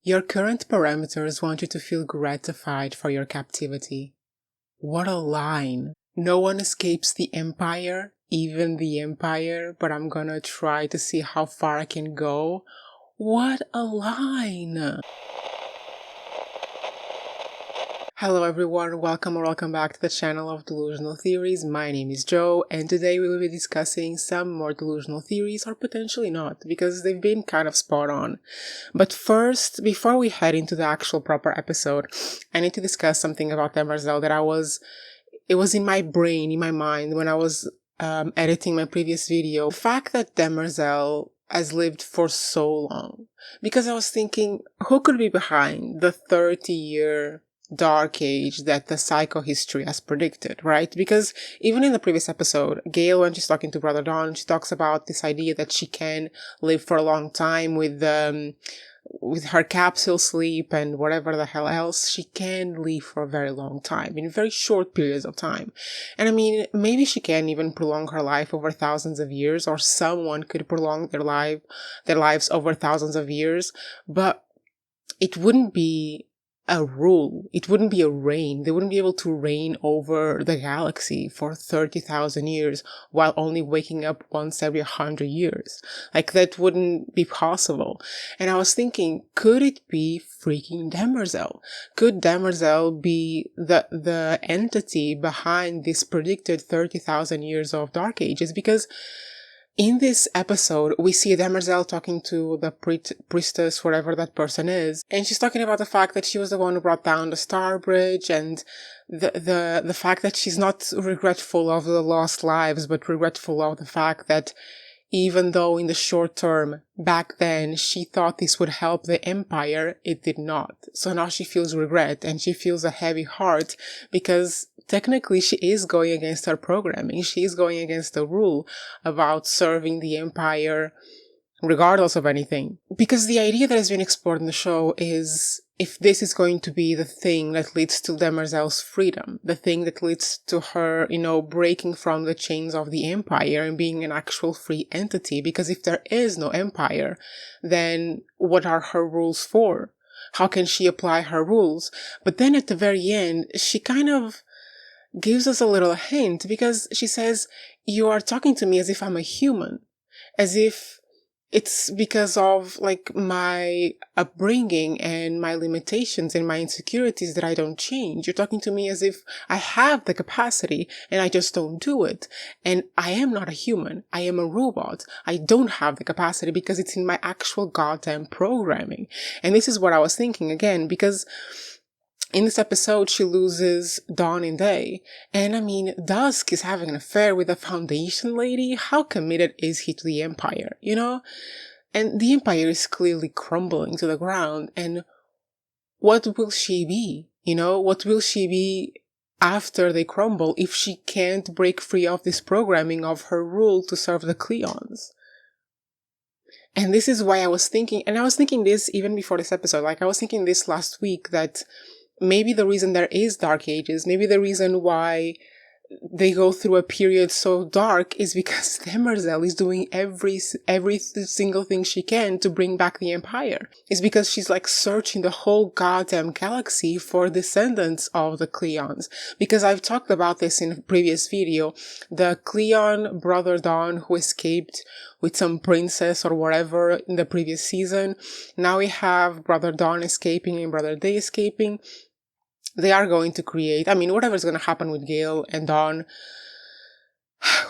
Your current parameters want you to feel gratified for your captivity. What a line. No one escapes the Empire, even the Empire, but I'm gonna try to see how far I can go. What a line. Hello everyone, welcome or welcome back to the channel of Delusional Theories. My name is Joe, and today we will be discussing some more delusional theories, or potentially not, because they've been kind of spot on. But first, before we head into the actual proper episode, I need to discuss something about Demerzel that it was in my brain, in my mind, when I was editing my previous video. The fact that Demerzel has lived for so long, because I was thinking, who could be behind the 30-year dark age that the psychohistory has predicted, right? Because even in the previous episode, Gaal, when she's talking to Brother Dawn, she talks about this idea that she can live for a long time with her capsule sleep and whatever the hell else. She can live for a very long time, in very short periods of time. And I mean, maybe she can even prolong her life over thousands of years, or someone could prolong their lives over thousands of years, but it wouldn't be a rule. It wouldn't be a reign. They wouldn't be able to reign over the galaxy for 30,000 years while only waking up once every 100 years. Like, that wouldn't be possible. And I was thinking, could it be freaking Demerzel? Could Demerzel be the entity behind this predicted 30,000 years of Dark Ages? Because in this episode, we see Demerzel talking to the priestess, whatever that person is, and she's talking about the fact that she was the one who brought down the Star Bridge, and the fact that she's not regretful of the lost lives, but regretful of the fact that even though in the short term, back then, she thought this would help the Empire, it did not. So now she feels regret, and she feels a heavy heart, because technically she is going against her programming. She is going against the rule about serving the Empire regardless of anything. Because the idea that has been explored in the show is, if this is going to be the thing that leads to Demerzel's freedom, the thing that leads to her, breaking from the chains of the Empire and being an actual free entity. Because if there is no Empire, then what are her rules for? How can she apply her rules? But then at the very end, she kind of gives us a little hint, because she says, you are talking to me as if I'm a human, as if it's because of my upbringing and my limitations and my insecurities that I don't change. You're talking to me as if I have the capacity and I just don't do it. And I am not a human. I am a robot. I don't have the capacity because it's in my actual goddamn programming. And this is what I was thinking again, because in this episode, she loses Dawn and Day. And I mean, Dusk is having an affair with a Foundation lady. How committed is he to the Empire, And the Empire is clearly crumbling to the ground. And what will she be? What will she be after they crumble if she can't break free of this programming of her rule to serve the Cleons? And this is why I was thinking, and I was thinking this even before this episode, I was thinking this last week, that maybe the reason there is Dark Ages, maybe the reason why they go through a period so dark is because Demerzel is doing every single thing she can to bring back the Empire. It's because she's searching the whole goddamn galaxy for descendants of the Cleons. Because I've talked about this in a previous video. The Cleon Brother Dawn who escaped with some princess or whatever in the previous season. Now we have Brother Dawn escaping and Brother Day escaping. They are going to create, whatever's going to happen with Gaal and Dawn,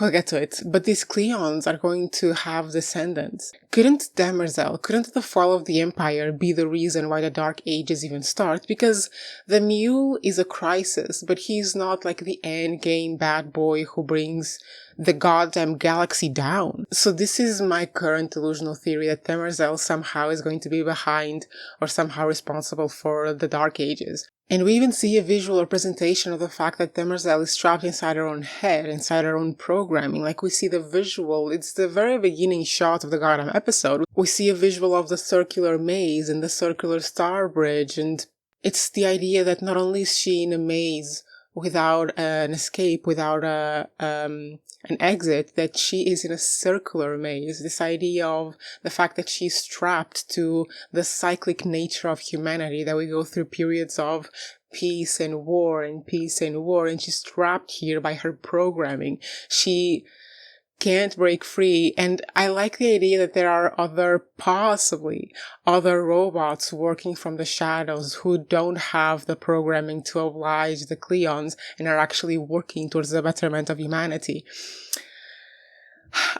we'll get to it. But these Cleons are going to have descendants. Couldn't the fall of the Empire be the reason why the Dark Ages even start? Because the Mule is a crisis, but he's not the end game bad boy who brings the goddamn galaxy down. So this is my current delusional theory, that Demerzel somehow is going to be behind or somehow responsible for the Dark Ages. And we even see a visual representation of the fact that Demerzel is trapped inside her own head, inside her own programming. We see the visual, it's the very beginning shot of the goddamn episode. We see a visual of the circular maze and the circular star bridge, and it's the idea that not only is she in a maze without an escape, without an exit, that she is in a circular maze. This idea of the fact that she's trapped to the cyclic nature of humanity, that we go through periods of peace and war and peace and war, and she's trapped here by her programming. She can't break free. And I like the idea that there are possibly other robots working from the shadows who don't have the programming to oblige the Cleons and are actually working towards the betterment of humanity.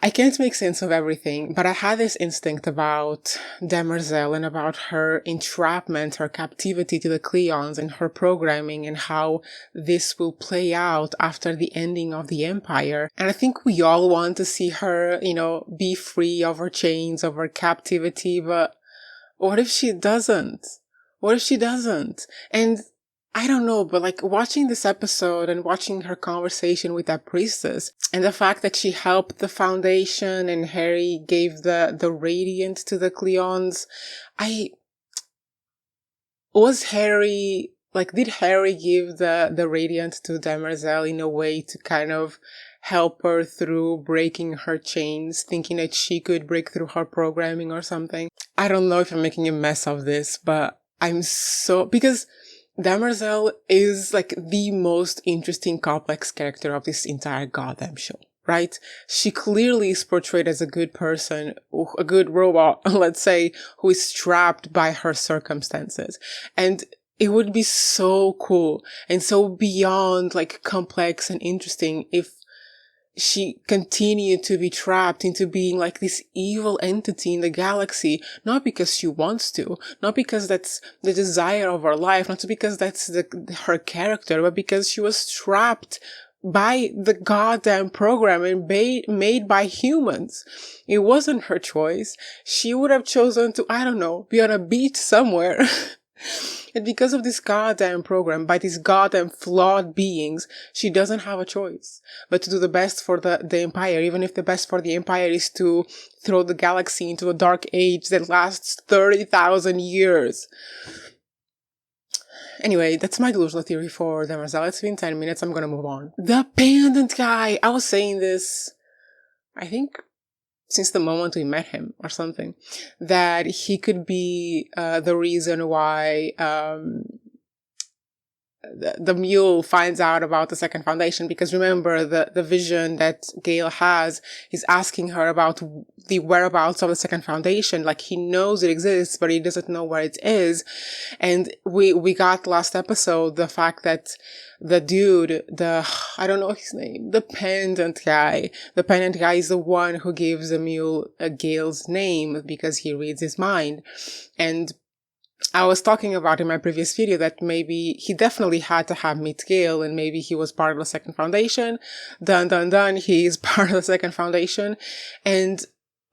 I can't make sense of everything, but I had this instinct about Demerzel and about her entrapment, her captivity to the Cleons and her programming, and how this will play out after the ending of the Empire. And I think we all want to see her, be free of her chains, of her captivity, but what if she doesn't? What if she doesn't? And I don't know, but like watching this episode and watching her conversation with that priestess and the fact that she helped the Foundation and Harry gave the radiant to the Cleons, did Harry give the radiant to Demerzel in a way to kind of help her through breaking her chains, thinking that she could break through her programming or something? I don't know if I'm making a mess of this, but because Demerzel is like the most interesting complex character of this entire goddamn show, right? She clearly is portrayed as a good person, a good robot, let's say, who is trapped by her circumstances. And it would be so cool and so beyond like complex and interesting if she continued to be trapped into being like this evil entity in the galaxy, not because she wants to, not because that's the desire of her life, not because that's her character, but because she was trapped by the goddamn program and made by humans. It wasn't her choice. She would have chosen to, I don't know, be on a beach somewhere. And because of this goddamn program, by these goddamn flawed beings, she doesn't have a choice but to do the best for the Empire, even if the best for the Empire is to throw the galaxy into a dark age that lasts 30,000 years. Anyway, that's my delusional theory for Demerzel. It's been 10 minutes, I'm gonna move on. The pendant guy! I was saying this, I think, since the moment we met him or something, that he could be the reason why the Mule finds out about the Second Foundation, because remember the vision that Gaal has is asking her about the whereabouts of the Second Foundation. Like, he knows it exists, but he doesn't know where it is. And we got last episode the fact that the dude, I don't know his name, the pendant guy is the one who gives the Mule Gaal's name because he reads his mind. And I was talking about in my previous video that maybe he definitely had to have meet Gaal, and maybe he was part of the Second Foundation. Dun, he is part of the Second Foundation. And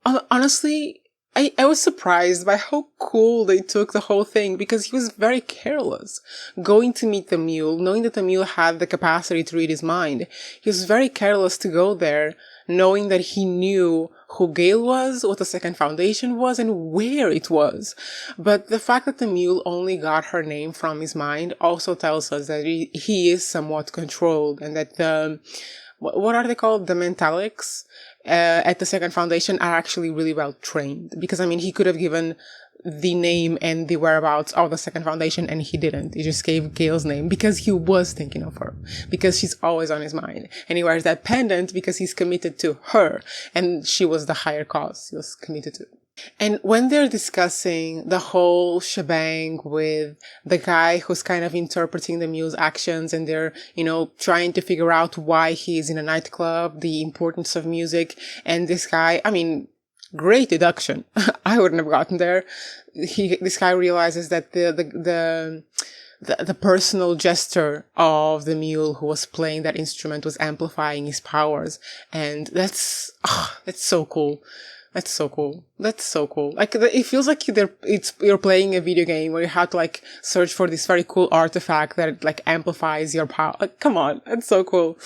honestly, I was surprised by how cool they took the whole thing, because he was very careless going to meet the Mule, knowing that the Mule had the capacity to read his mind. He was very careless to go there, knowing that he knew who Gaal was, what the Second Foundation was, and where it was. But the fact that the Mule only got her name from his mind also tells us that he is somewhat controlled, and that what are they called? The Mentalics at the Second Foundation are actually really well trained. Because, I mean, he could have given the name and the whereabouts of the Second Foundation, and he didn't. He just gave Gaal's name because he was thinking of her, because she's always on his mind. And he wears that pendant because he's committed to her, and she was the higher cause he was committed to. And when they're discussing the whole shebang with the guy who's kind of interpreting the Mule's actions, and they're, trying to figure out why he's in a nightclub, the importance of music, and this guy, I mean, great deduction. I wouldn't have gotten there. This guy realizes that the personal gesture of the Mule who was playing that instrument was amplifying his powers. And that's so cool. That's so cool. That's so cool. Like, it feels like you're playing a video game where you have to like search for this very cool artifact that like amplifies your power. Like, come on. That's so cool.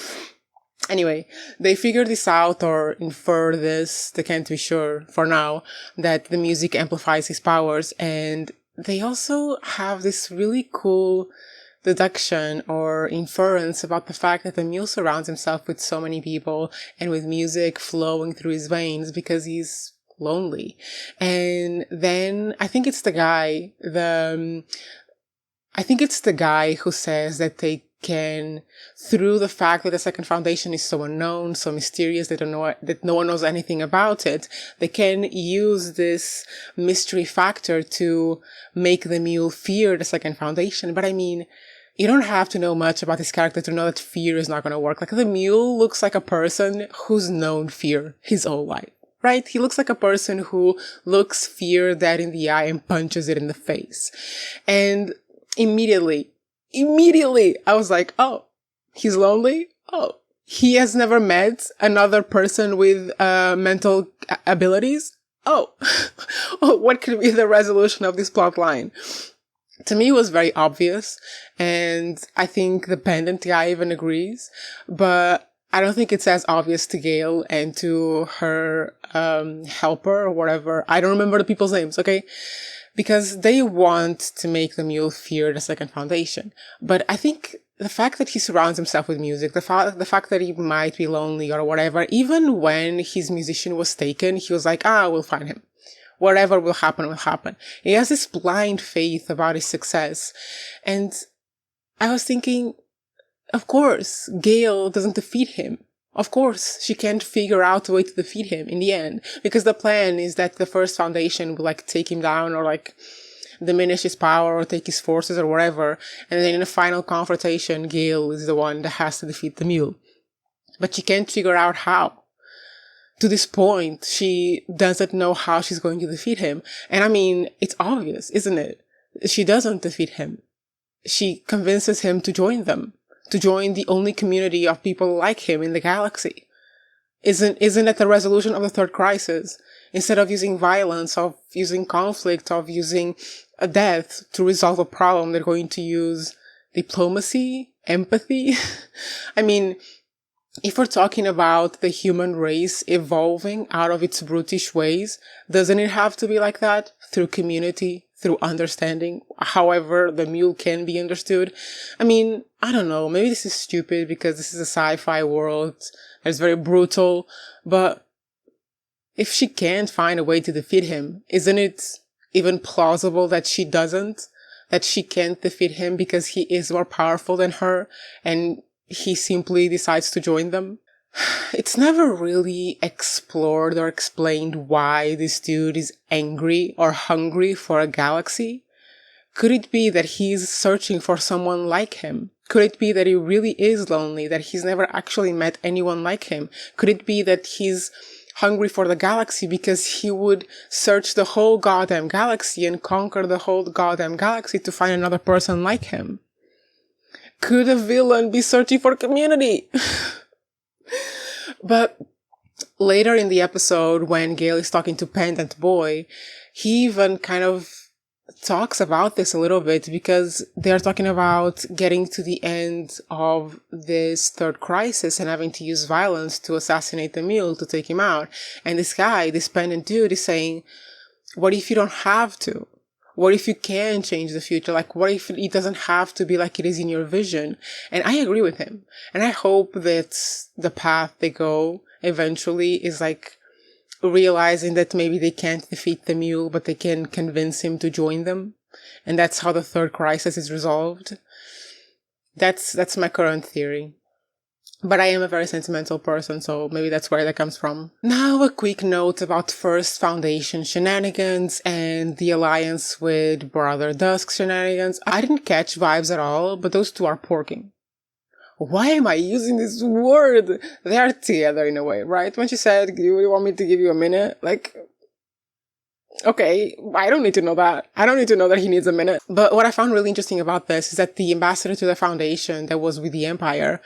Anyway, they figure this out, or infer this, they can't be sure for now, that the music amplifies his powers. And they also have this really cool deduction or inference about the fact that the Mule surrounds himself with so many people and with music flowing through his veins because he's lonely. And then I think it's the guy, who says that they can, through the fact that the second foundation is so unknown, so mysterious, that no one knows anything about it, they can use this mystery factor to make the Mule fear the second foundation. But I mean, you don't have to know much about this character to know that fear is not going to work. Like, the Mule looks like a person who's known fear his whole life, right? He looks like a person who looks fear dead in the eye and punches it in the face. And immediately, I was like, oh, he's lonely? Oh, he has never met another person with mental abilities? Oh, what could be the resolution of this plot line? To me, it was very obvious, and I think the pendant guy even agrees, but I don't think it's as obvious to Gaal and to her helper or whatever. I don't remember the people's names, okay? Because they want to make the Mule fear the second foundation. But I think the fact that he surrounds himself with music, the fact that he might be lonely or whatever, even when his musician was taken, he was like, we'll find him. Whatever will happen, will happen. He has this blind faith about his success. And I was thinking, of course, Gaal doesn't defeat him. Of course, she can't figure out a way to defeat him in the end, because the plan is that the first foundation will take him down or diminish his power or take his forces or whatever. And then in a final confrontation, Gaal is the one that has to defeat the Mule. But she can't figure out how. To this point, she doesn't know how she's going to defeat him. And I mean, it's obvious, isn't it? She doesn't defeat him. She convinces him to join them. To join the only community of people like him in the galaxy. Isn't it the resolution of the third crisis? Instead of using violence, of using conflict, of using a death to resolve a problem, they're going to use diplomacy, empathy. I mean, if we're talking about the human race evolving out of its brutish ways, doesn't it have to be like that? Through community, through understanding, however the Mule can be understood. I mean, I don't know, maybe this is stupid because this is a sci-fi world that's very brutal, but if she can't find a way to defeat him, isn't it even plausible that she doesn't? That she can't defeat him because he is more powerful than her and he simply decides to join them? It's never really explored or explained why this dude is angry or hungry for a galaxy. Could it be that he's searching for someone like him? Could it be that he really is lonely, that he's never actually met anyone like him? Could it be that he's hungry for the galaxy because he would search the whole goddamn galaxy and conquer the whole goddamn galaxy to find another person like him? Could a villain be searching for community? But later in the episode, when Gaal is talking to Pendant Boy, he even kind of talks about this a little bit, because they're talking about getting to the end of this third crisis and having to use violence to assassinate the Mule to take him out. And this guy, this Pendant dude, is saying, what if you don't have to? What if you can change the future? What if it doesn't have to be like it is in your vision? And I agree with him. And I hope that the path they go eventually is realizing that maybe they can't defeat the Mule, but they can convince him to join them. And that's how the third crisis is resolved. That's my current theory. But I am a very sentimental person, so maybe that's where that comes from. Now, a quick note about First Foundation shenanigans and the alliance with Brother Dusk shenanigans. I didn't catch vibes at all, but those two are porking. Why am I using this word? They are together in a way, right? When she said, do you want me to give you a minute? Okay, I don't need to know that. I don't need to know that he needs a minute. But what I found really interesting about this is that the ambassador to the Foundation that was with the Empire,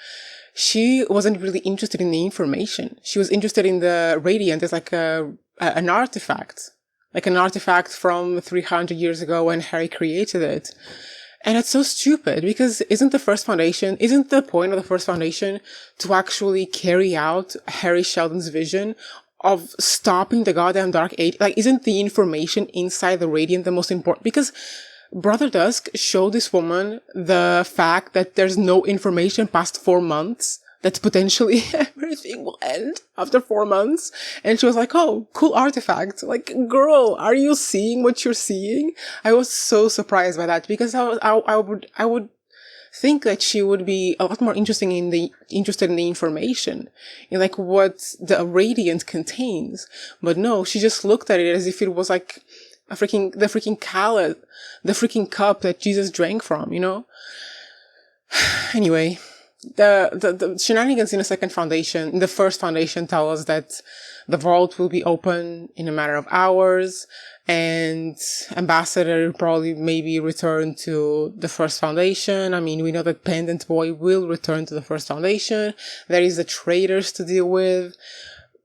she wasn't really interested in the information. She was interested in the Radiant as an artifact. An artifact from 300 years ago when Harry created it. And it's so stupid, because isn't the point of the First Foundation to actually carry out Harry Sheldon's vision of stopping the goddamn Dark Age? Isn't the information inside the Radiant the most important? Because Brother Dusk showed this woman the fact that there's no information past 4 months, that potentially everything will end after 4 months. And she was like, oh, cool artifact. Like, girl, are you seeing what you're seeing? I was so surprised by that, because I would think that she would be a lot more interested in the information, in like what the radiant contains. But no, she just looked at it as if it was like the freaking cup that Jesus drank from, you know? Anyway, the shenanigans in the first foundation tell us that the vault will be open in a matter of hours, and Ambassador probably maybe return to the first foundation. I mean, we know that Pendant Boy will return to the first foundation. There is the traders to deal with.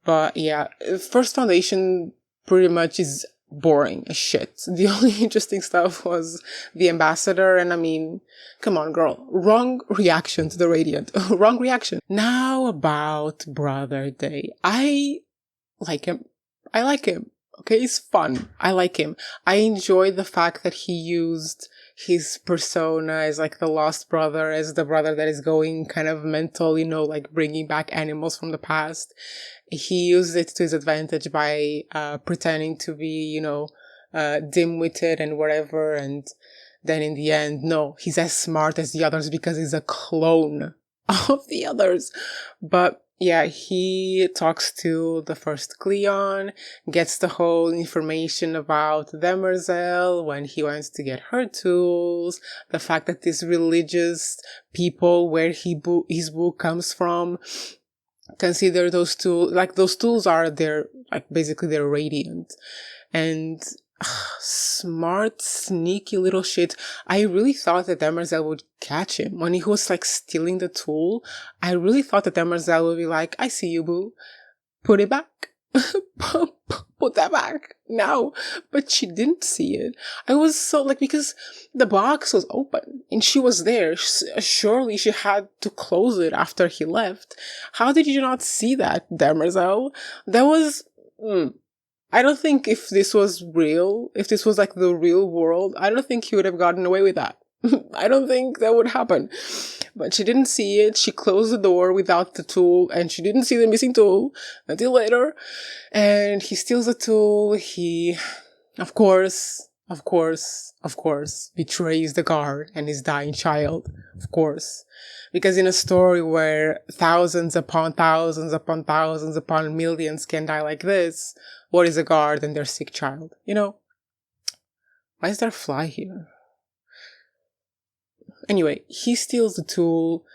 But yeah, first foundation pretty much is boring as shit. The only interesting stuff was the Ambassador, and I mean, come on, girl. Wrong reaction to the Radiant. Wrong reaction. Now about Brother Day. I like him. Okay, he's fun. I like him. I enjoy the fact that he used his persona as like the lost brother, as the brother that is going kind of mental, you know, like bringing back animals from the past. He used it to his advantage by pretending to be, you know, dim-witted and whatever. And then in the end, no, he's as smart as the others because he's a clone of the others. But yeah, he talks to the first Cleon, gets the whole information about Demerzel, when he wants to get her tools, the fact that these religious people, where his book comes from, consider those tools, like those tools are their, like basically they're radiant. And smart, sneaky little shit. I really thought that Demerzel would catch him when he was like stealing the tool. I really thought that Demerzel would be like, I see you, boo. Put it back. Put that back now. But she didn't see it. I was so like, because the box was open and she was there. Surely she had to close it after he left. How did you not see that, Demerzel? That was... I don't think if this was real, if this was like the real world, I don't think he would have gotten away with that. I don't think that would happen. But she didn't see it. She closed the door without the tool, and she didn't see the missing tool until later. And he steals the tool. He, of course, betrays the guard and his dying child. Of course. Because in a story where thousands upon thousands upon thousands upon millions can die like this, what is a guard and their sick child? You know? Why is there a fly here? Anyway, he steals the tool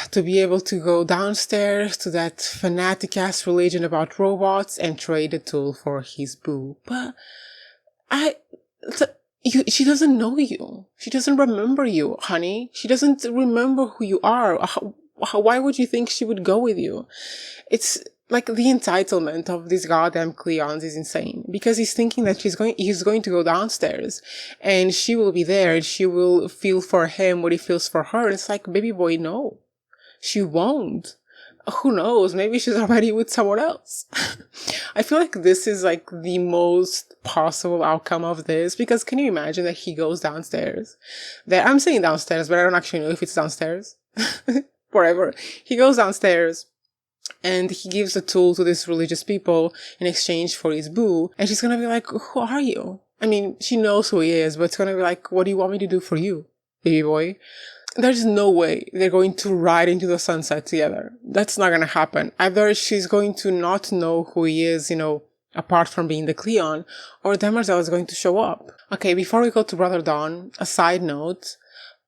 to be able to go downstairs to that fanatic-ass religion about robots and trade the tool for his boo. But she doesn't know you. She doesn't remember you, honey. She doesn't remember who you are. Why would you think she would go with you? It's like the entitlement of these goddamn Cleons is insane, because he's thinking that he's going to go downstairs and she will be there and she will feel for him what he feels for her. And it's like, baby boy, no, she won't. Who knows? Maybe she's already with someone else. I feel like this is like the most possible outcome of this, because can you imagine that he goes downstairs? That I'm saying downstairs, but I don't actually know if it's downstairs. Whatever. He goes downstairs and he gives the tool to these religious people in exchange for his boo. And she's gonna be like, who are you? I mean, she knows who he is, but it's gonna be like, what do you want me to do for you, baby boy? There's no way they're going to ride into the sunset together. That's not gonna happen. Either she's going to not know who he is, you know, apart from being the Cleon, or Demerzel is going to show up. Okay, before we go to Brother Dawn, a side note,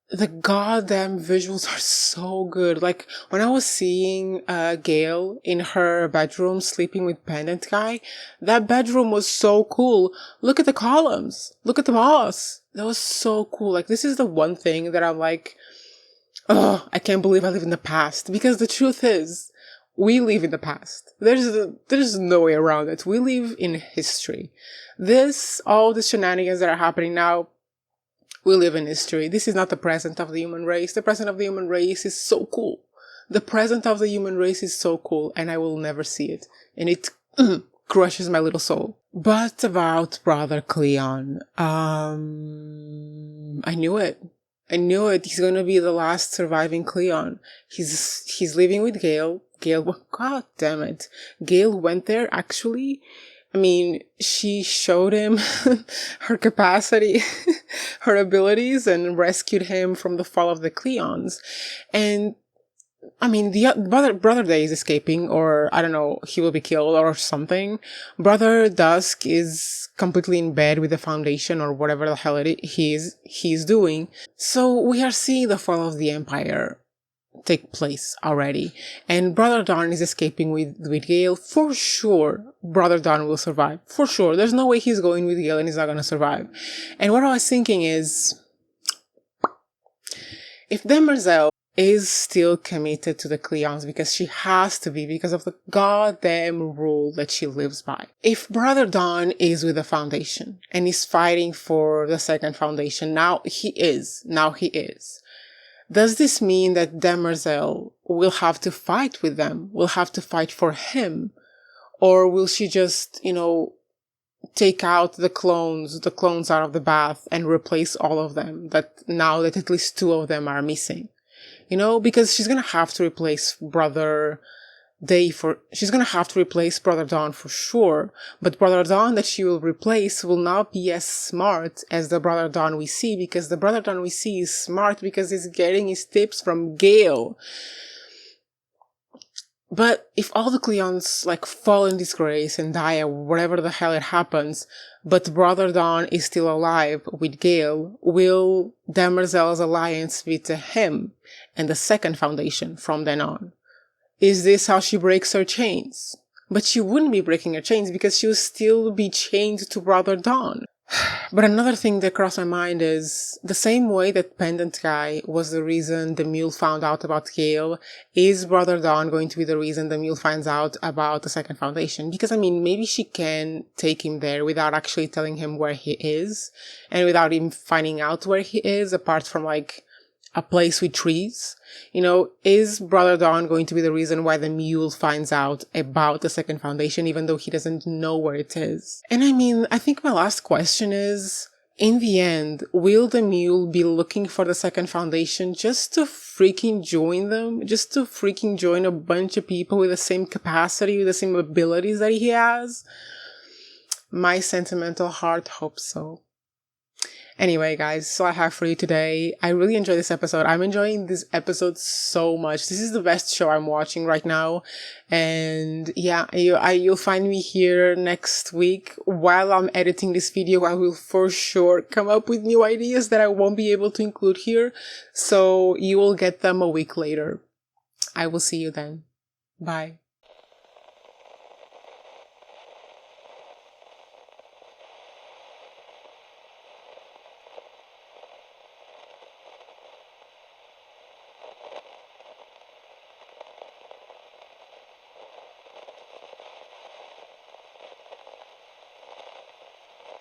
the goddamn visuals are so good. Like, when I was seeing Gaal in her bedroom sleeping with Pendant Guy, that bedroom was so cool. Look at the columns. Look at the moss. That was so cool. Like, this is the one thing that I'm like, oh, I can't believe I live in the past. Because the truth is, we live in the past. There's no way around it. We live in history. All the shenanigans that are happening now, we live in history. This is not the present of the human race. The present of the human race is so cool. The present of the human race is so cool, and I will never see it. And crushes my little soul. But about brother Cleon, I knew it. I knew it. He's gonna be the last surviving Cleon. He's living with Gaal. Gaal, god damn it. Gaal went there actually. I mean, she showed him her capacity, her abilities, and rescued him from the fall of the Cleons. And I mean, the brother Day is escaping, or I don't know, he will be killed or something. Brother Dusk is completely in bed with the Foundation or whatever the hell he's doing. So we are seeing the fall of the Empire take place already, and Brother Dawn is escaping with Gaal. For sure, Brother Dawn will survive. For sure, there's no way he's going with Gaal and he's not gonna survive. And what I was thinking is, if Demerzel is still committed to the Cleons, because she has to be because of the goddamn rule that she lives by. If Brother Dawn is with the Foundation and is fighting for the second Foundation, now he is. Does this mean that Demerzel will have to fight with them? Will have to fight for him? Or will she just, take out the clones out of the bath and replace all of them, that now that at least 2 of them are missing? Because she's gonna have to replace she's gonna have to replace Brother Dawn for sure, but Brother Dawn that she will replace will not be as smart as the Brother Dawn we see, because the Brother Dawn we see is smart because he's getting his tips from Gaal. But if all the Cleons fall in disgrace and die or whatever the hell it happens, but Brother Dawn is still alive with Gaal, will Demerzel's alliance be to him and the second Foundation from then on? Is this how she breaks her chains? But she wouldn't be breaking her chains because she would still be chained to Brother Dawn. But another thing that crossed my mind is, the same way that Pendant Guy was the reason the Mule found out about Gaal, is Brother Dawn going to be the reason the Mule finds out about the second Foundation? Because maybe she can take him there without actually telling him where he is, and without him finding out where he is, apart from a place with trees. Is Brother Dawn going to be the reason why the Mule finds out about the second Foundation, even though he doesn't know where it is? And I think my last question is, in the end, will the Mule be looking for the second Foundation just to freaking join them? Just to freaking join a bunch of people with the same capacity, with the same abilities that he has? My sentimental heart hopes so. Anyway, guys, so I have for you today. I really enjoyed this episode. I'm enjoying this episode so much. This is the best show I'm watching right now. And yeah, you'll find me here next week. While I'm editing this video, I will for sure come up with new ideas that I won't be able to include here. So you will get them a week later. I will see you then. Bye.